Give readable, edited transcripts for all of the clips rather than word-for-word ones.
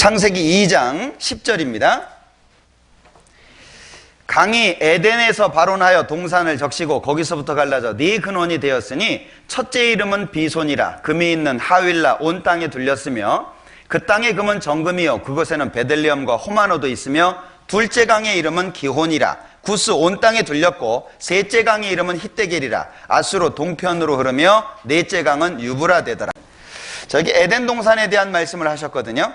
창세기 2장 10절입니다. 강이 에덴에서 발원하여 동산을 적시고 거기서부터 갈라져 네 근원이 되었으니 첫째 이름은 비손이라. 금이 있는 하윌라 온 땅에 둘렸으며 그 땅의 금은 정금이요 그곳에는 베들레헴과 호마노도 있으며 둘째 강의 이름은 기혼이라. 구스 온 땅에 둘렸고 셋째 강의 이름은 히데겔이라. 아수로 동편으로 흐르며 넷째 강은 유브라 되더라. 저기 에덴 동산에 대한 말씀을 하셨거든요.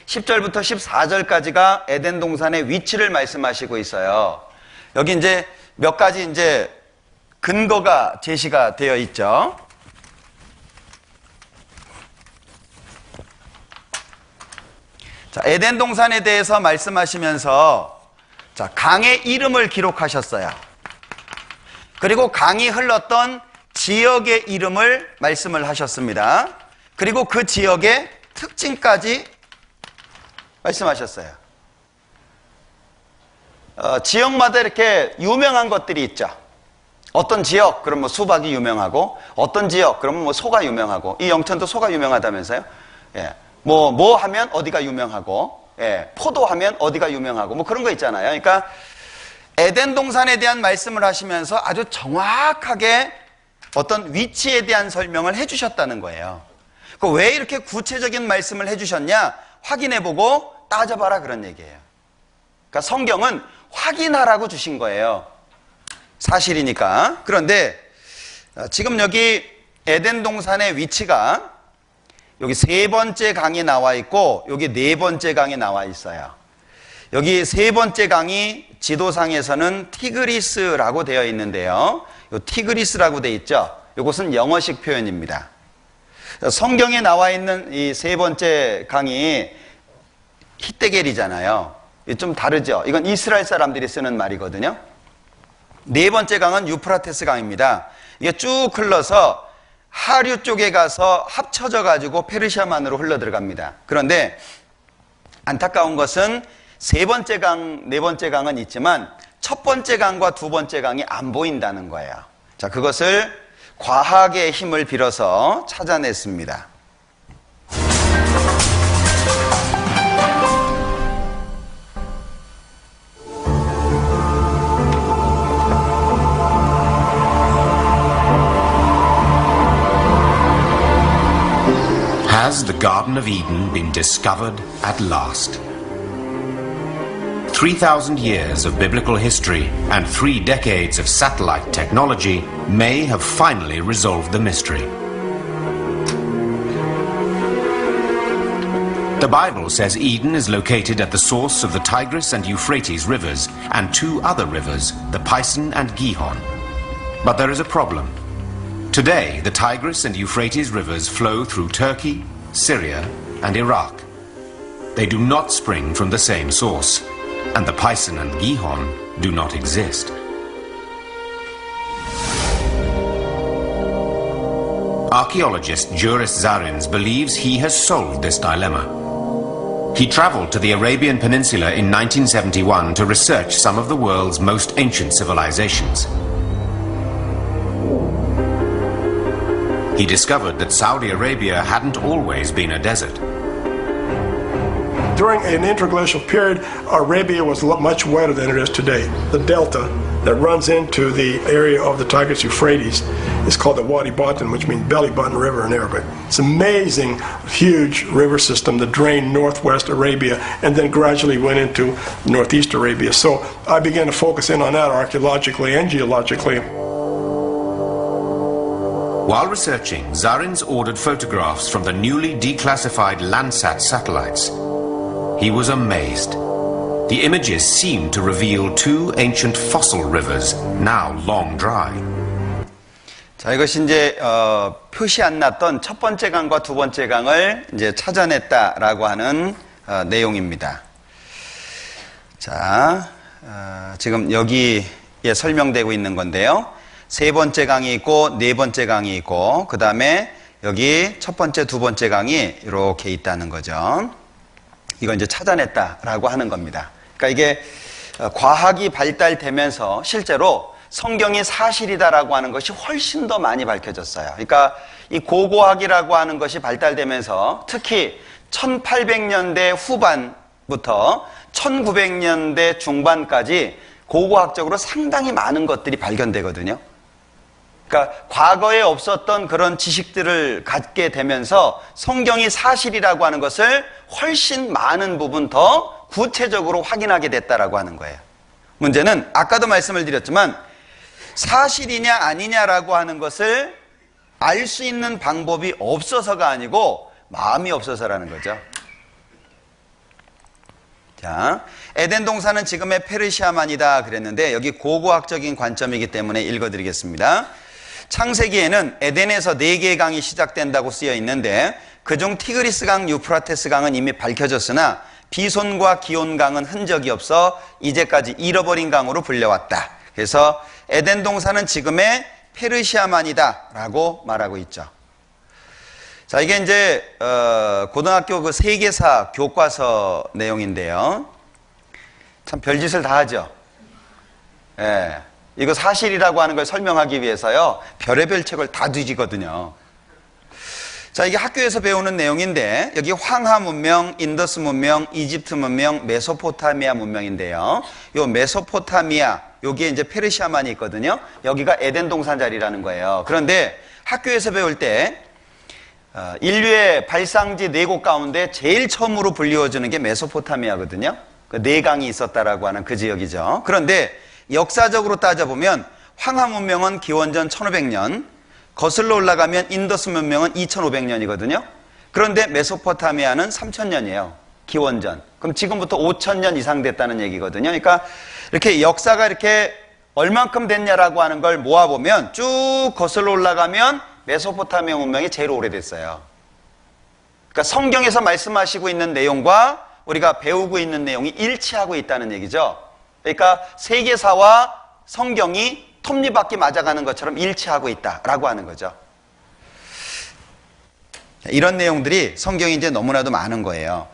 10절부터 14절까지가 에덴 동산의 위치를 말씀하시고 있어요. 여기 이제 몇 가지 이제 근거가 제시가 되어 있죠. 자, 에덴 동산에 대해서 말씀하시면서 자, 강의 이름을 기록하셨어요. 그리고 강이 흘렀던 지역의 이름을 말씀을 하셨습니다. 그리고 그 지역의 특징까지 말씀하셨어요. 지역마다 이렇게 유명한 것들이 있죠. 어떤 지역 그럼 뭐 수박이 유명하고, 어떤 지역 그러면 뭐 소가 유명하고, 이 영천도 소가 유명하다면서요. 예. 뭐 하면 어디가 유명하고, 예. 포도하면 어디가 유명하고, 뭐 그런 거 있잖아요. 그러니까 에덴 동산에 대한 말씀을 하시면서 아주 정확하게 어떤 위치에 대한 설명을 해주셨다는 거예요. 왜 이렇게 구체적인 말씀을 해주셨냐? 확인해보고 따져봐라 그런 얘기예요. 그러니까 성경은 확인하라고 주신 거예요. 사실이니까. 그런데 지금 여기 에덴 동산의 위치가 여기 세 번째 강이 나와 있고 여기 네 번째 강이 나와 있어요. 여기 세 번째 강이 지도상에서는 티그리스라고 되어 있는데요. 이 티그리스라고 되어 있죠. 이것은 영어식 표현입니다. 성경에 나와 있는 이 세 번째 강이 히데겔이잖아요. 좀 다르죠. 이건 이스라엘 사람들이 쓰는 말이거든요. 네 번째 강은 유프라테스 강입니다. 이게 쭉 흘러서 하류 쪽에 가서 합쳐져 가지고 페르시아만으로 흘러 들어갑니다. 그런데 안타까운 것은 세 번째 강, 네 번째 강은 있지만 첫 번째 강과 두 번째 강이 안 보인다는 거예요. 자, 그것을 과학의 힘을 빌어서 찾아냈습니다. Has the Garden of Eden been discovered at last? 3,000 years of biblical history and 3 decades of satellite technology may have finally resolved the mystery. The Bible says Eden is located at the source of the Tigris and Euphrates rivers and 2 other rivers, the Pison and Gihon. But there is a problem. Today, the Tigris and Euphrates rivers flow through Turkey, Syria, and Iraq. They do not spring from the same source, and the Pison and Gihon do not exist. Archaeologist Juris Zarins believes he has solved this dilemma. He traveled to the Arabian Peninsula in 1971 to research some of the world's most ancient civilizations. He discovered that Saudi Arabia hadn't always been a desert. During an interglacial period, Arabia was much wetter than it is today. The delta that runs into the area of the Tigris-Euphrates is called the Wadi Batan, which means belly button river in Arabic. It's an amazing, huge river system that drained northwest Arabia and then gradually went into northeast Arabia. So I began to focus in on that archaeologically and geologically. While researching, Zarins ordered photographs from the newly declassified Landsat satellites. He was amazed. The images seemed to reveal 2 ancient fossil rivers, now long dry. 자, 이것이 이제 표시 안 났던 첫 번째 강과 두 번째 강을 이제 찾아냈다라고 하는 내용입니다. 자, 지금 여기에 설명되고 있는 건데요. 세 번째 강이 있고 네 번째 강이 있고 그 다음에 여기 첫 번째, 두 번째 강이 이렇게 있다는 거죠. 이걸 이제 찾아냈다라고 하는 겁니다. 그러니까 이게 과학이 발달되면서 실제로 성경이 사실이다라고 하는 것이 훨씬 더 많이 밝혀졌어요. 그러니까 이 고고학이라고 하는 것이 발달되면서 특히 1800년대 후반부터 1900년대 중반까지 고고학적으로 상당히 많은 것들이 발견되거든요. 그러니까 과거에 없었던 그런 지식들을 갖게 되면서 성경이 사실이라고 하는 것을 훨씬 많은 부분 더 구체적으로 확인하게 됐다라고 하는 거예요. 문제는 아까도 말씀을 드렸지만 사실이냐 아니냐라고 하는 것을 알 수 있는 방법이 없어서가 아니고 마음이 없어서라는 거죠. 자, 에덴 동산은 지금의 페르시아만이다 그랬는데 여기 고고학적인 관점이기 때문에 읽어드리겠습니다. 창세기에는 에덴에서 4개의 강이 시작된다고 쓰여 있는데 그중 티그리스 강, 유프라테스 강은 이미 밝혀졌으나 비손과 기온 강은 흔적이 없어 이제까지 잃어버린 강으로 불려왔다. 그래서 에덴 동산은 지금의 페르시아만이다 라고 말하고 있죠. 자, 이게 이제 고등학교 그 세계사 교과서 내용인데요. 참 별짓을 다 하죠. 예. 이거 사실이라고 하는 걸 설명하기 위해서요, 별의별 책을 다 뒤지거든요. 자, 이게 학교에서 배우는 내용인데, 여기 황하 문명, 인더스 문명, 이집트 문명, 메소포타미아 문명인데요. 요 메소포타미아, 여기에 이제 페르시아만이 있거든요. 여기가 에덴 동산 자리라는 거예요. 그런데 학교에서 배울 때, 인류의 발상지 4곳 가운데 제일 처음으로 불리워지는 게 메소포타미아거든요. 그 4강이 있었다라고 하는 그 지역이죠. 그런데 역사적으로 따져보면 황하 문명은 기원전 1500년, 거슬러 올라가면 인더스 문명은 2500년이거든요. 그런데 메소포타미아는 3000년이에요. 기원전. 그럼 지금부터 5000년 이상 됐다는 얘기거든요. 그러니까 이렇게 역사가 이렇게 얼만큼 됐냐라고 하는 걸 모아보면 쭉 거슬러 올라가면 메소포타미아 문명이 제일 오래됐어요. 그러니까 성경에서 말씀하시고 있는 내용과 우리가 배우고 있는 내용이 일치하고 있다는 얘기죠. 그러니까 세계사와 성경이 톱니바퀴 맞아가는 것처럼 일치하고 있다라고 하는 거죠. 이런 내용들이 성경이 이제 너무나도 많은 거예요.